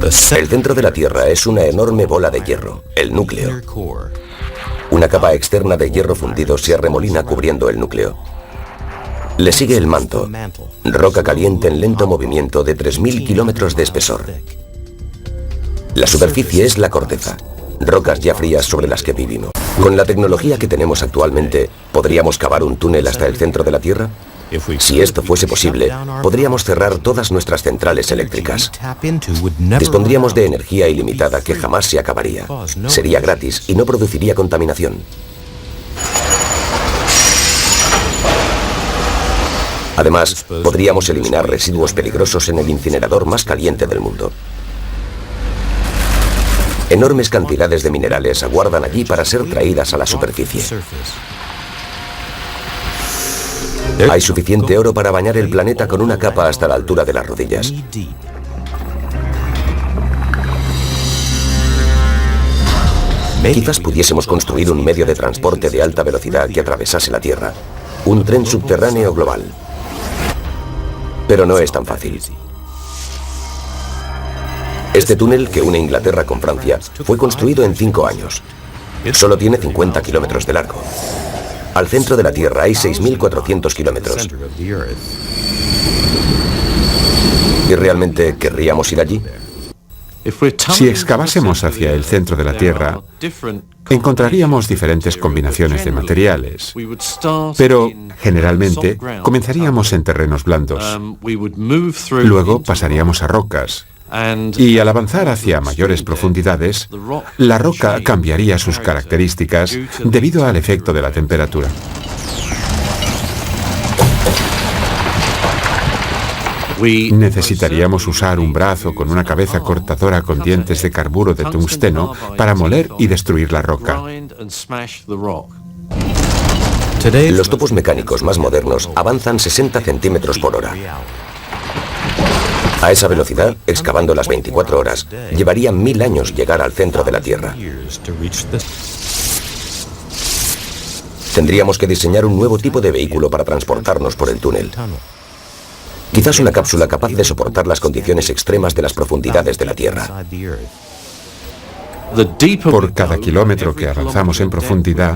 El centro de la Tierra es una enorme bola de hierro, el núcleo. Una capa externa de hierro fundido se arremolina cubriendo el núcleo. Le sigue el manto, roca caliente en lento movimiento de 3.000 kilómetros de espesor. La superficie es la corteza, rocas ya frías sobre las que vivimos. Con la tecnología que tenemos actualmente, ¿podríamos cavar un túnel hasta el centro de la Tierra? Si esto fuese posible, podríamos cerrar todas nuestras centrales eléctricas. Dispondríamos de energía ilimitada que jamás se acabaría. Sería gratis y no produciría contaminación. Además, podríamos eliminar residuos peligrosos en el incinerador más caliente del mundo. Enormes cantidades de minerales aguardan allí para ser traídas a la superficie. Hay suficiente oro para bañar el planeta con una capa hasta la altura de las rodillas. Quizás pudiésemos construir un medio de transporte de alta velocidad que atravesase la Tierra. Un tren subterráneo global. Pero no es tan fácil. Este túnel que une Inglaterra con Francia fue construido en 5 años. Solo tiene 50 kilómetros de largo. Al centro de la Tierra hay 6.400 kilómetros. ¿Y realmente querríamos ir allí? Si excavásemos hacia el centro de la Tierra, encontraríamos diferentes combinaciones de materiales, pero generalmente comenzaríamos en terrenos blandos. Luego pasaríamos a rocas, y al avanzar hacia mayores profundidades, la roca cambiaría sus características debido al efecto de la temperatura. Necesitaríamos usar un brazo con una cabeza cortadora con dientes de carburo de tungsteno para moler y destruir la roca. Los topos mecánicos más modernos avanzan 60 centímetros por hora. A esa velocidad, excavando las 24 horas, llevaría 1000 años llegar al centro de la Tierra. Tendríamos que diseñar un nuevo tipo de vehículo para transportarnos por el túnel. Quizás una cápsula capaz de soportar las condiciones extremas de las profundidades de la Tierra. Por cada kilómetro que avanzamos en profundidad,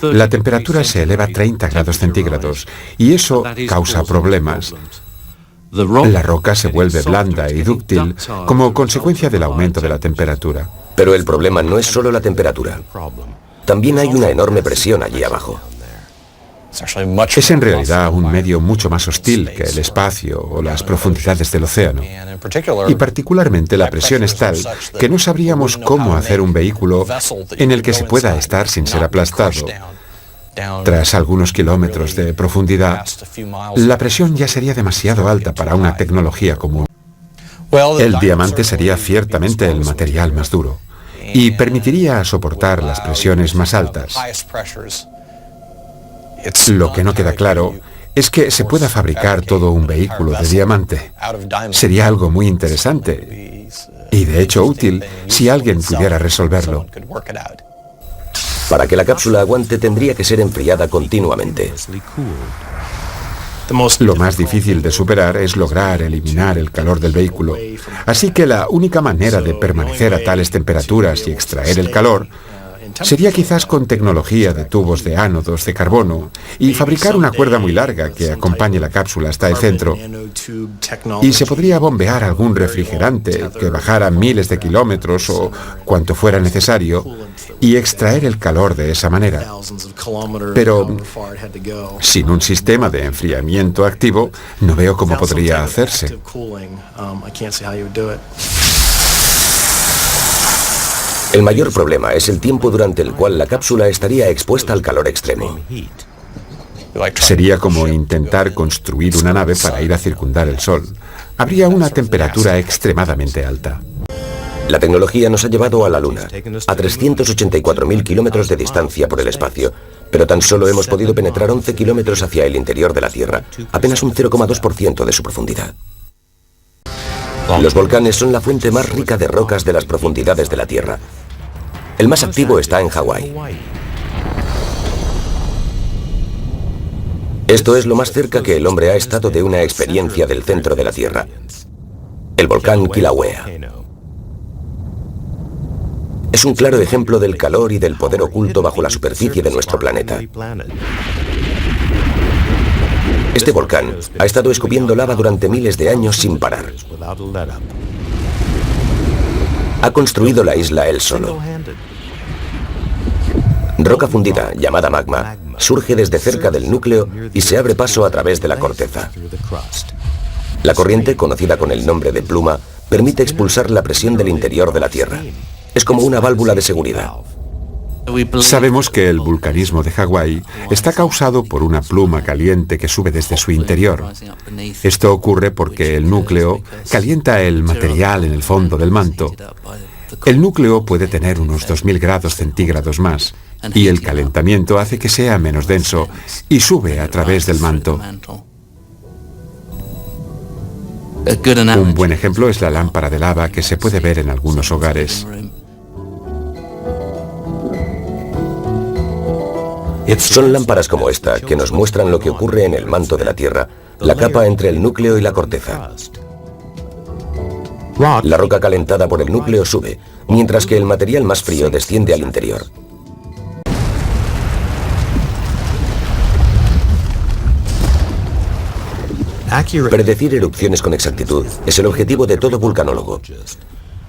la temperatura se eleva 30 grados centígrados y eso causa problemas. La roca se vuelve blanda y dúctil como consecuencia del aumento de la temperatura. Pero el problema no es solo la temperatura. También hay una enorme presión allí abajo. Es en realidad un medio mucho más hostil que el espacio o las profundidades del océano. Y particularmente la presión es tal que no sabríamos cómo hacer un vehículo en el que se pueda estar sin ser aplastado. Tras algunos kilómetros de profundidad, la presión ya sería demasiado alta para una tecnología común. El diamante sería ciertamente el material más duro y permitiría soportar las presiones más altas. Lo que no queda claro es que se pueda fabricar todo un vehículo de diamante. Sería algo muy interesante y de hecho útil si alguien pudiera resolverlo. Para que la cápsula aguante tendría que ser enfriada continuamente. Lo más difícil de superar es lograr eliminar el calor del vehículo. Así que la única manera de permanecer a tales temperaturas y extraer el calor sería quizás con tecnología de tubos de ánodos de carbono y fabricar una cuerda muy larga que acompañe la cápsula hasta el centro. Y se podría bombear algún refrigerante que bajara miles de kilómetros o cuanto fuera necesario y extraer el calor de esa manera. Pero sin un sistema de enfriamiento activo, no veo cómo podría hacerse. El mayor problema es el tiempo durante el cual la cápsula estaría expuesta al calor extremo. Sería como intentar construir una nave para ir a circundar el Sol. Habría una temperatura extremadamente alta. La tecnología nos ha llevado a la Luna, a 384.000 kilómetros de distancia por el espacio, pero tan solo hemos podido penetrar 11 kilómetros hacia el interior de la Tierra, apenas un 0,2% de su profundidad. Los volcanes son la fuente más rica de rocas de las profundidades de la Tierra. El más activo está en Hawái. Esto es lo más cerca que el hombre ha estado de una experiencia del centro de la Tierra. El volcán Kilauea. Es un claro ejemplo del calor y del poder oculto bajo la superficie de nuestro planeta. Este volcán ha estado escupiendo lava durante miles de años sin parar. Ha construido la isla él solo. Roca fundida, llamada magma, surge desde cerca del núcleo y se abre paso a través de la corteza. La corriente, conocida con el nombre de pluma, permite expulsar la presión del interior de la Tierra. Es como una válvula de seguridad. Sabemos que el vulcanismo de Hawái está causado por una pluma caliente que sube desde su interior. Esto ocurre porque el núcleo calienta el material en el fondo del manto. El núcleo puede tener unos 2000 grados centígrados más, y el calentamiento hace que sea menos denso y sube a través del manto. Un buen ejemplo es la lámpara de lava que se puede ver en algunos hogares. Son lámparas como esta que nos muestran lo que ocurre en el manto de la Tierra, la capa entre el núcleo y la corteza. La roca calentada por el núcleo sube, mientras que el material más frío desciende al interior. Predecir erupciones con exactitud es el objetivo de todo vulcanólogo.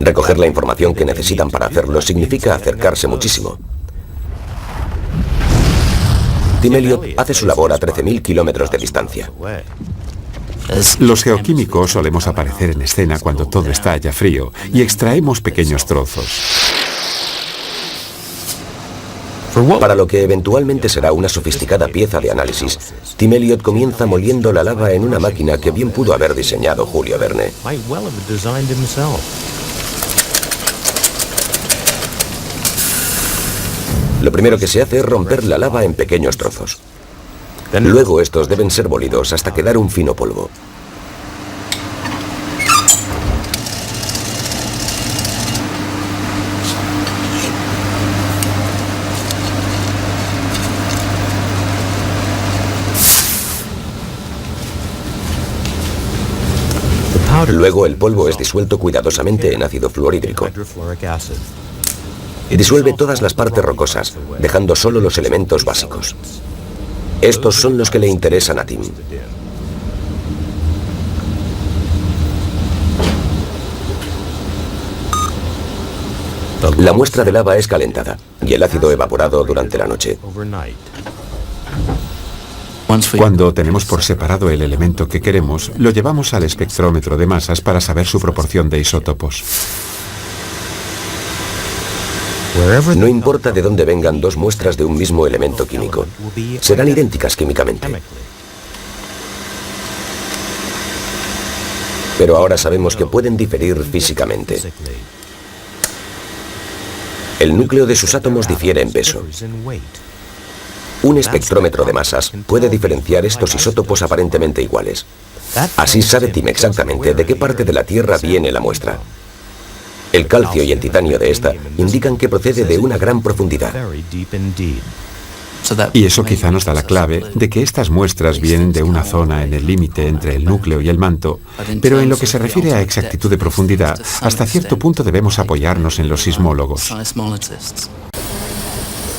Recoger la información que necesitan para hacerlo significa acercarse muchísimo. Tim Elliott hace su labor a 13.000 kilómetros de distancia. Los geoquímicos solemos aparecer en escena cuando todo está ya frío y extraemos pequeños trozos. Para lo que eventualmente será una sofisticada pieza de análisis, Tim Elliott comienza moliendo la lava en una máquina que bien pudo haber diseñado Julio Verne. Lo primero que se hace es romper la lava en pequeños trozos. Luego estos deben ser molidos hasta quedar un fino polvo. Luego el polvo es disuelto cuidadosamente en ácido fluorhídrico. Disuelve todas las partes rocosas, dejando solo los elementos básicos. Estos son los que le interesan a Tim. La muestra de lava es calentada y el ácido evaporado durante la noche. Cuando tenemos por separado el elemento que queremos, lo llevamos al espectrómetro de masas para saber su proporción de isótopos. No importa de dónde vengan dos muestras de un mismo elemento químico, serán idénticas químicamente. Pero ahora sabemos que pueden diferir físicamente. El núcleo de sus átomos difiere en peso. Un espectrómetro de masas puede diferenciar estos isótopos aparentemente iguales. Así sabe Tim exactamente de qué parte de la Tierra viene la muestra. El calcio y el titanio de esta indican que procede de una gran profundidad. Y eso quizá nos da la clave de que estas muestras vienen de una zona en el límite entre el núcleo y el manto, pero en lo que se refiere a exactitud de profundidad, hasta cierto punto debemos apoyarnos en los sismólogos.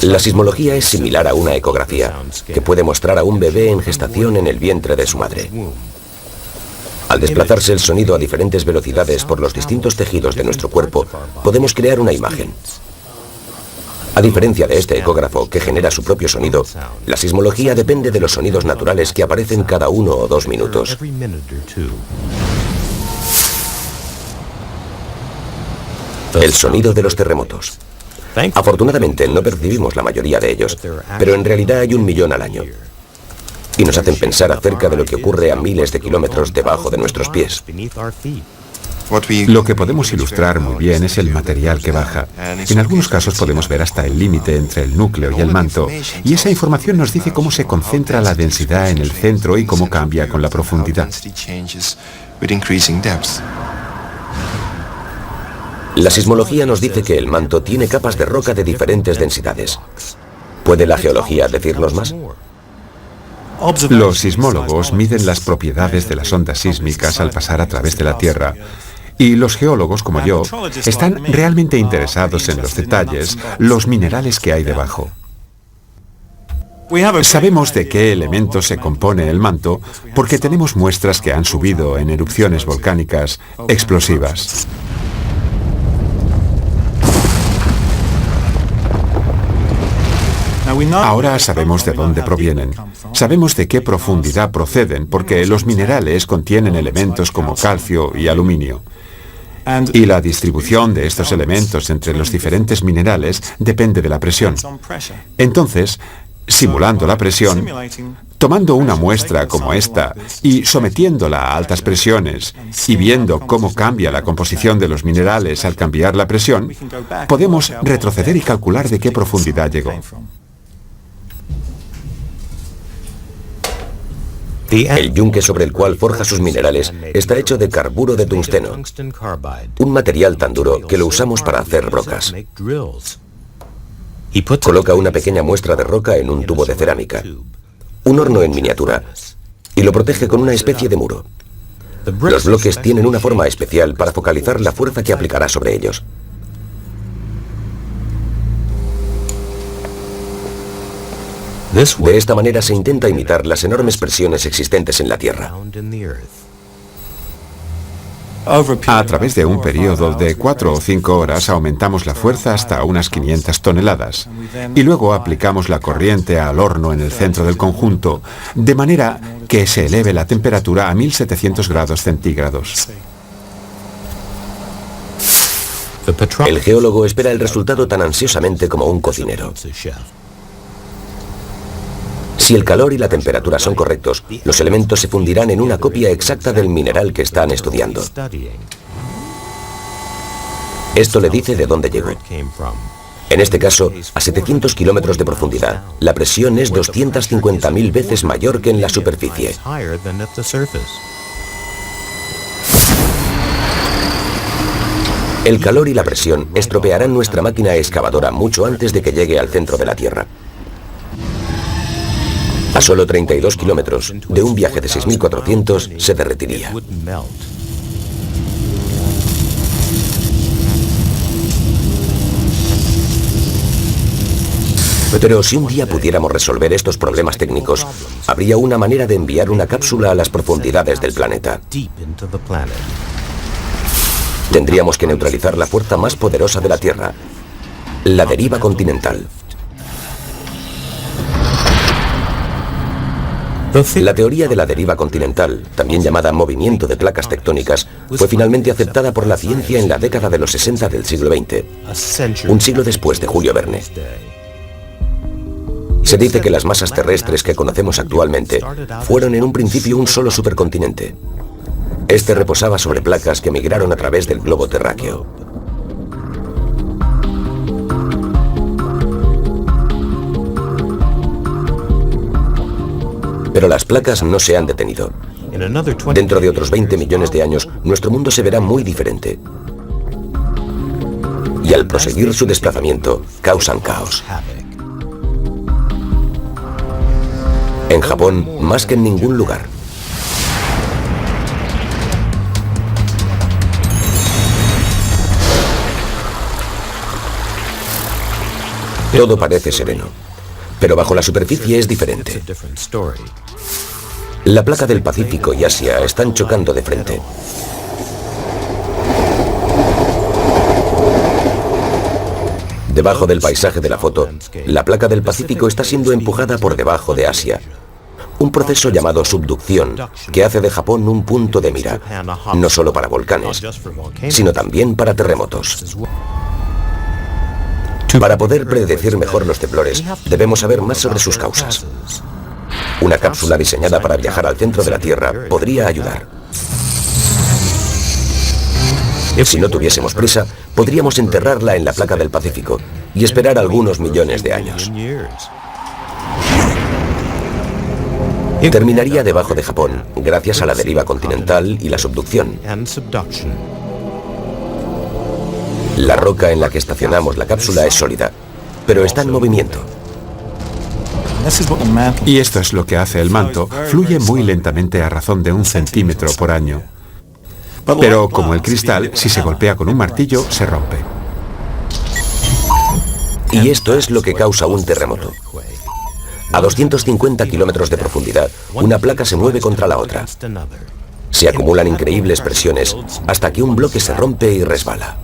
La sismología es similar a una ecografía, que puede mostrar a un bebé en gestación en el vientre de su madre. Al desplazarse el sonido a diferentes velocidades por los distintos tejidos de nuestro cuerpo, podemos crear una imagen. A diferencia de este ecógrafo que genera su propio sonido, la sismología depende de los sonidos naturales que aparecen cada 1 o 2 minutos. El sonido de los terremotos. Afortunadamente no percibimos la mayoría de ellos, pero en realidad hay 1 millón al año. Y nos hacen pensar acerca de lo que ocurre a miles de kilómetros debajo de nuestros pies. Lo que podemos ilustrar muy bien es el material que baja. En algunos casos podemos ver hasta el límite entre el núcleo y el manto, y esa información nos dice cómo se concentra la densidad en el centro y cómo cambia con la profundidad. La sismología nos dice que el manto tiene capas de roca de diferentes densidades. ¿Puede la geología decirnos más? Los sismólogos miden las propiedades de las ondas sísmicas al pasar a través de la Tierra Y los geólogos, como yo, están realmente interesados en los detalles, los minerales que hay debajo. Sabemos de qué elementos se compone el manto porque tenemos muestras que han subido en erupciones volcánicas explosivas. Ahora sabemos de dónde provienen. Sabemos de qué profundidad proceden porque los minerales contienen elementos como calcio y aluminio. Y la distribución de estos elementos entre los diferentes minerales depende de la presión. Entonces, simulando la presión, tomando una muestra como esta y sometiéndola a altas presiones y viendo cómo cambia la composición de los minerales al cambiar la presión, podemos retroceder y calcular de qué profundidad llegó. El yunque sobre el cual forja sus minerales está hecho de carburo de tungsteno, un material tan duro que lo usamos para hacer rocas. Coloca una pequeña muestra de roca en un tubo de cerámica, un horno en miniatura, y lo protege con una especie de muro. Los bloques tienen una forma especial para focalizar la fuerza que aplicará sobre ellos. De esta manera se intenta imitar las enormes presiones existentes en la Tierra. A través de un periodo de 4 o 5 horas aumentamos la fuerza hasta unas 500 toneladas y luego aplicamos la corriente al horno en el centro del conjunto, de manera que se eleve la temperatura a 1700 grados centígrados. El geólogo espera el resultado tan ansiosamente como un cocinero. Si el calor y la temperatura son correctos, los elementos se fundirán en una copia exacta del mineral que están estudiando. Esto le dice de dónde llegó. En este caso, a 700 kilómetros de profundidad, la presión es 250.000 veces mayor que en la superficie. El calor y la presión estropearán nuestra máquina excavadora mucho antes de que llegue al centro de la Tierra. A solo 32 kilómetros de un viaje de 6.400 se derretiría. Pero si un día pudiéramos resolver estos problemas técnicos, habría una manera de enviar una cápsula a las profundidades del planeta. Tendríamos que neutralizar la fuerza más poderosa de la Tierra, la deriva continental. La teoría de la deriva continental, también llamada movimiento de placas tectónicas, fue finalmente aceptada por la ciencia en la década de los 60 del siglo XX, un siglo después de Julio Verne. Se dice que las masas terrestres que conocemos actualmente fueron en un principio un solo supercontinente. Este reposaba sobre placas que migraron a través del globo terráqueo. Pero las placas no se han detenido. Dentro de otros 20 millones de años, nuestro mundo se verá muy diferente. Y al proseguir su desplazamiento, causan caos. En Japón, más que en ningún lugar. Todo parece sereno, pero bajo la superficie es diferente. La placa del Pacífico y Asia están chocando de frente. Debajo del paisaje de la foto, la placa del Pacífico está siendo empujada por debajo de Asia. Un proceso llamado subducción que hace de Japón un punto de mira, no solo para volcanes, sino también para terremotos. Para poder predecir mejor los temblores, debemos saber más sobre sus causas. Una cápsula diseñada para viajar al centro de la Tierra podría ayudar. Si no tuviésemos prisa, podríamos enterrarla en la placa del Pacífico y esperar algunos millones de años. Terminaría debajo de Japón, gracias a la deriva continental y la subducción. La roca en la que estacionamos la cápsula es sólida, pero está en movimiento. Y esto es lo que hace el manto. Fluye muy lentamente a razón de 1 centímetro por año. Pero como el cristal, si se golpea con un martillo, se rompe. Y esto es lo que causa un terremoto. A 250 kilómetros de profundidad, una placa se mueve contra la otra. Se acumulan increíbles presiones hasta que un bloque se rompe y resbala.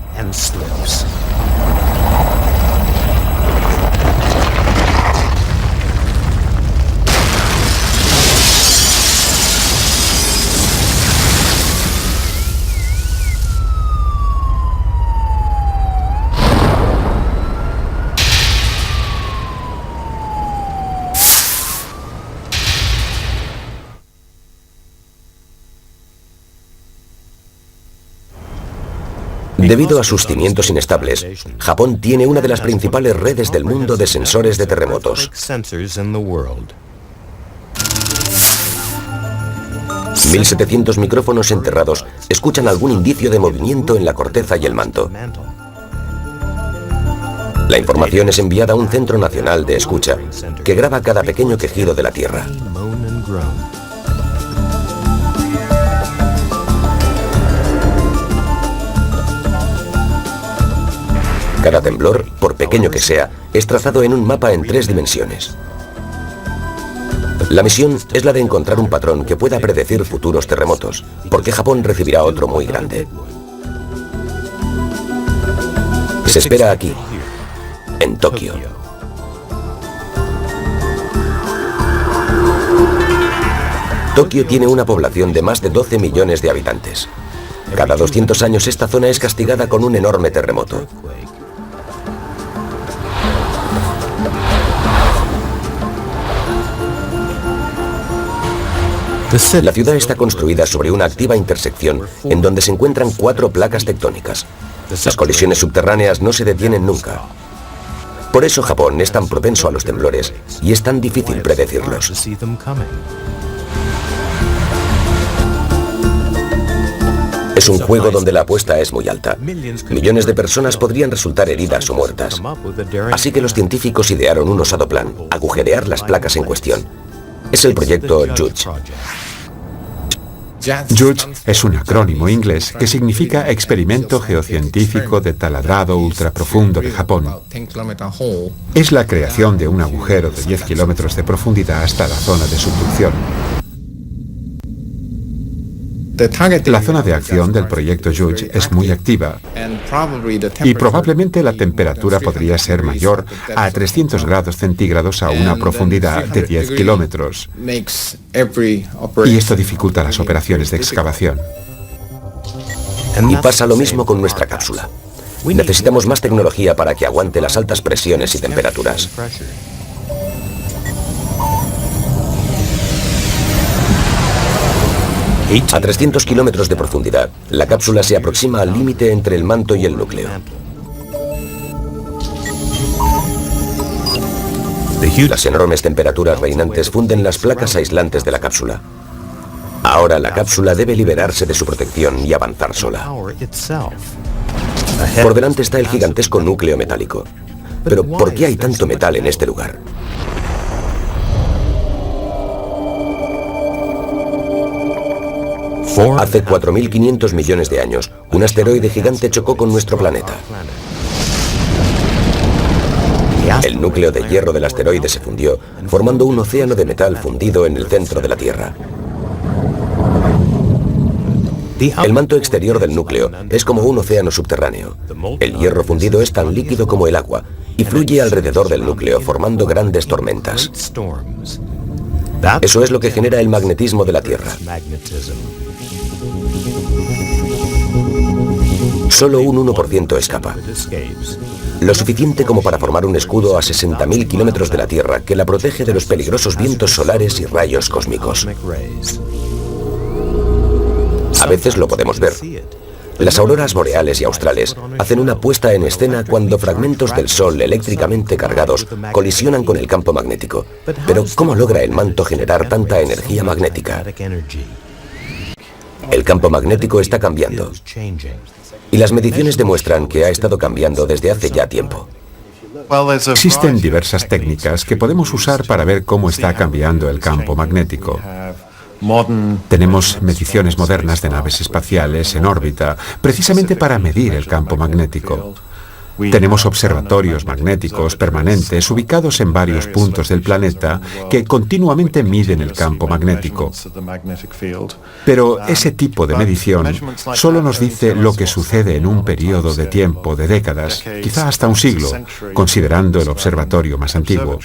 Debido a sus cimientos inestables, Japón tiene una de las principales redes del mundo de sensores de terremotos. 1.700 micrófonos enterrados escuchan algún indicio de movimiento en la corteza y el manto. La información es enviada a un centro nacional de escucha que graba cada pequeño quejido de la Tierra. Cada temblor, por pequeño que sea, es trazado en un mapa en 3 dimensiones. La misión es la de encontrar un patrón que pueda predecir futuros terremotos, porque Japón recibirá otro muy grande. Se espera aquí, en Tokio. Tokio tiene una población de más de 12 millones de habitantes. Cada 200 años esta zona es castigada con un enorme terremoto. La ciudad está construida sobre una activa intersección en donde se encuentran 4 placas tectónicas. Las colisiones subterráneas no se detienen nunca. Por eso Japón es tan propenso a los temblores y es tan difícil predecirlos. Es un juego donde la apuesta es muy alta. Millones de personas podrían resultar heridas o muertas. Así que los científicos idearon un osado plan: agujerear las placas en cuestión. Es el proyecto JUJ. JUJ es un acrónimo inglés que significa Experimento Geocientífico de Taladrado Ultraprofundo de Japón. Es la creación de un agujero de 10 kilómetros de profundidad hasta la zona de subducción. La zona de acción del proyecto JUJ es muy activa y probablemente la temperatura podría ser mayor a 300 grados centígrados a una profundidad de 10 kilómetros. Y esto dificulta las operaciones de excavación. Y pasa lo mismo con nuestra cápsula. Necesitamos más tecnología para que aguante las altas presiones y temperaturas. A 300 kilómetros de profundidad, la cápsula se aproxima al límite entre el manto y el núcleo. Las enormes temperaturas reinantes funden las placas aislantes de la cápsula. Ahora la cápsula debe liberarse de su protección y avanzar sola. Por delante está el gigantesco núcleo metálico. Pero ¿por qué hay tanto metal en este lugar? Hace 4.500 millones de años, un asteroide gigante chocó con nuestro planeta. El núcleo de hierro del asteroide se fundió, formando un océano de metal fundido en el centro de la Tierra. El manto exterior del núcleo es como un océano subterráneo. El hierro fundido es tan líquido como el agua y fluye alrededor del núcleo, formando grandes tormentas. Eso es lo que genera el magnetismo de la Tierra. Solo un 1% escapa. Lo suficiente como para formar un escudo a 60.000 kilómetros de la Tierra que la protege de los peligrosos vientos solares y rayos cósmicos. A veces lo podemos ver. Las auroras boreales y australes hacen una puesta en escena cuando fragmentos del Sol eléctricamente cargados colisionan con el campo magnético. Pero ¿cómo logra el manto generar tanta energía magnética? El campo magnético está cambiando. Y las mediciones demuestran que ha estado cambiando desde hace ya tiempo. Existen diversas técnicas que podemos usar para ver cómo está cambiando el campo magnético. Tenemos mediciones modernas de naves espaciales en órbita, precisamente para medir el campo magnético. Tenemos observatorios magnéticos permanentes ubicados en varios puntos del planeta que continuamente miden el campo magnético. Pero ese tipo de medición solo nos dice lo que sucede en un periodo de tiempo de décadas, quizá hasta un siglo, considerando el observatorio más antiguo.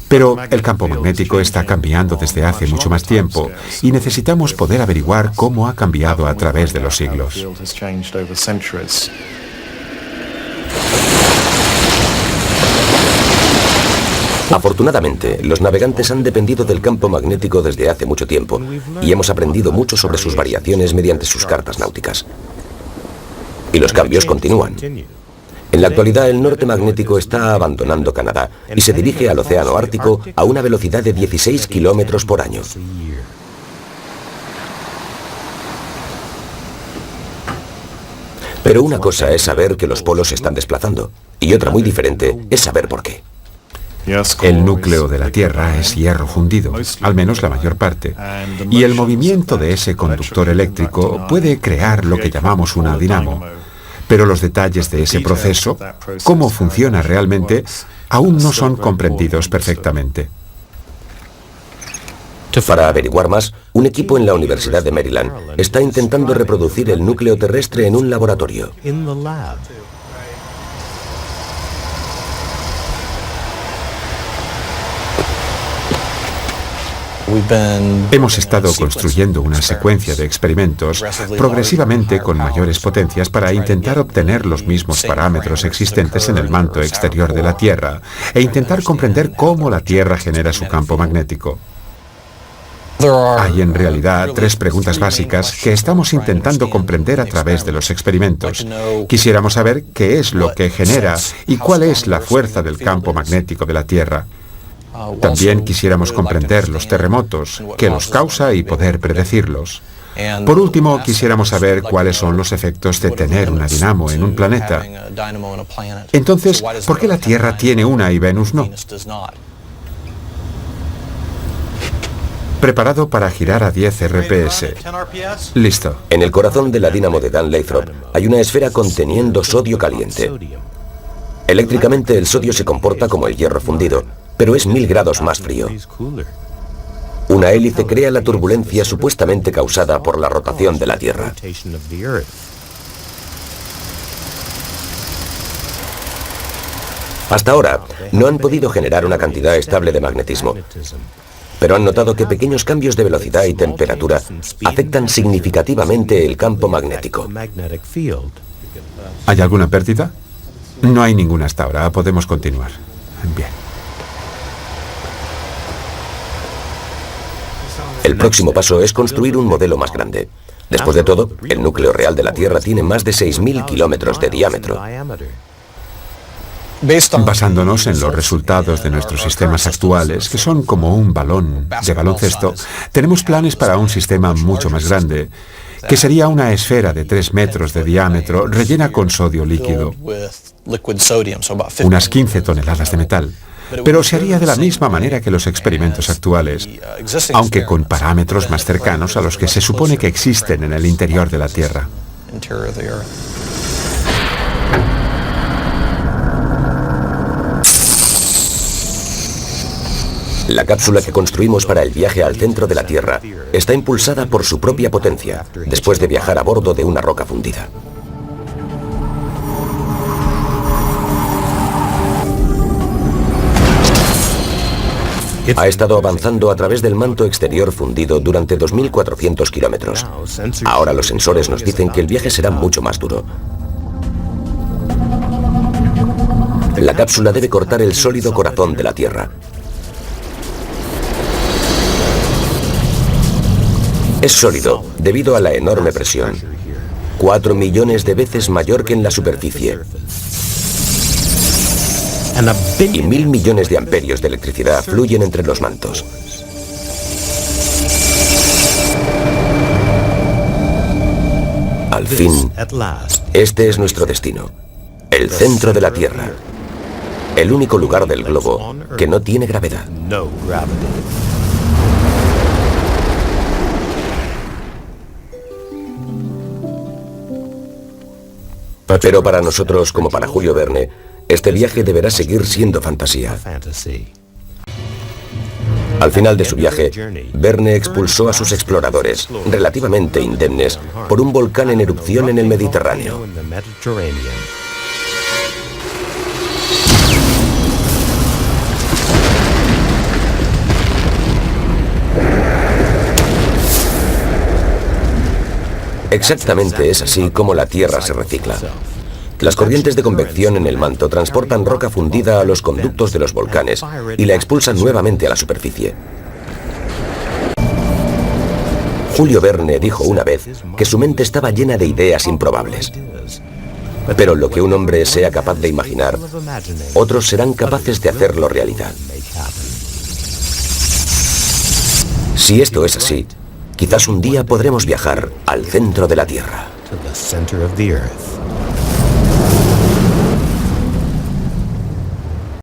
Pero el campo magnético está cambiando desde hace mucho más tiempo y necesitamos poder averiguar cómo ha cambiado a través de los siglos. Afortunadamente, los navegantes han dependido del campo magnético desde hace mucho tiempo y hemos aprendido mucho sobre sus variaciones mediante sus cartas náuticas. Y los cambios continúan. En la actualidad, el norte magnético está abandonando Canadá y se dirige al océano Ártico a una velocidad de 16 kilómetros por año. Pero una cosa es saber que los polos se están desplazando y otra muy diferente es saber por qué. El núcleo de la Tierra es hierro fundido, al menos la mayor parte, y el movimiento de ese conductor eléctrico puede crear lo que llamamos una dinamo. Pero los detalles de ese proceso, cómo funciona realmente, aún no son comprendidos perfectamente. Para averiguar más, un equipo en la Universidad de Maryland está intentando reproducir el núcleo terrestre en un laboratorio. Hemos estado construyendo una secuencia de experimentos progresivamente con mayores potencias para intentar obtener los mismos parámetros existentes en el manto exterior de la Tierra e intentar comprender cómo la Tierra genera su campo magnético. Hay en realidad tres preguntas básicas que estamos intentando comprender a través de los experimentos. Quisiéramos saber qué es lo que genera y cuál es la fuerza del campo magnético de la Tierra. También quisiéramos comprender los terremotos, qué los causa y poder predecirlos. Por último, quisiéramos saber cuáles son los efectos de tener una dinamo en un planeta. Entonces, ¿por qué la Tierra tiene una y Venus no? Preparado para girar a 10 RPS. Listo. En el corazón de la dínamo de Dan Lathrop hay una esfera conteniendo sodio caliente. Eléctricamente el sodio se comporta como el hierro fundido, pero es 1000 grados más frío. Una hélice crea la turbulencia supuestamente causada por la rotación de la Tierra. Hasta ahora, no han podido generar una cantidad estable de magnetismo, pero han notado que pequeños cambios de velocidad y temperatura afectan significativamente el campo magnético. ¿Hay alguna pérdida? No hay ninguna hasta ahora. Podemos continuar. Bien. El próximo paso es construir un modelo más grande. Después de todo, el núcleo real de la Tierra tiene más de 6.000 kilómetros de diámetro. Basándonos en los resultados de nuestros sistemas actuales, que son como un balón de baloncesto, tenemos planes para un sistema mucho más grande, que sería una esfera de 3 metros de diámetro rellena con sodio líquido, unas 15 toneladas de metal. Pero se haría de la misma manera que los experimentos actuales, aunque con parámetros más cercanos a los que se supone que existen en el interior de la Tierra. La cápsula que construimos para el viaje al centro de la Tierra está impulsada por su propia potencia, después de viajar a bordo de una roca fundida. Ha estado avanzando a través del manto exterior fundido durante 2.400 kilómetros. Ahora los sensores nos dicen que el viaje será mucho más duro. La cápsula debe cortar el sólido corazón de la Tierra. Es sólido debido a la enorme presión, 4 millones de veces mayor que en la superficie. Y 1.000 millones de amperios de electricidad fluyen entre los mantos. Al fin, este es nuestro destino, el centro de la Tierra, el único lugar del globo que no tiene gravedad. Pero para nosotros, como para Julio Verne, este viaje deberá seguir siendo fantasía. Al final de su viaje, Verne expulsó a sus exploradores, relativamente indemnes, por un volcán en erupción en el Mediterráneo. Exactamente es así como la Tierra se recicla. Las corrientes de convección en el manto transportan roca fundida a los conductos de los volcanes y la expulsan nuevamente a la superficie. Julio Verne dijo una vez que su mente estaba llena de ideas improbables. Pero lo que un hombre sea capaz de imaginar, otros serán capaces de hacerlo realidad. Si esto es así, quizás un día podremos viajar al centro de la Tierra.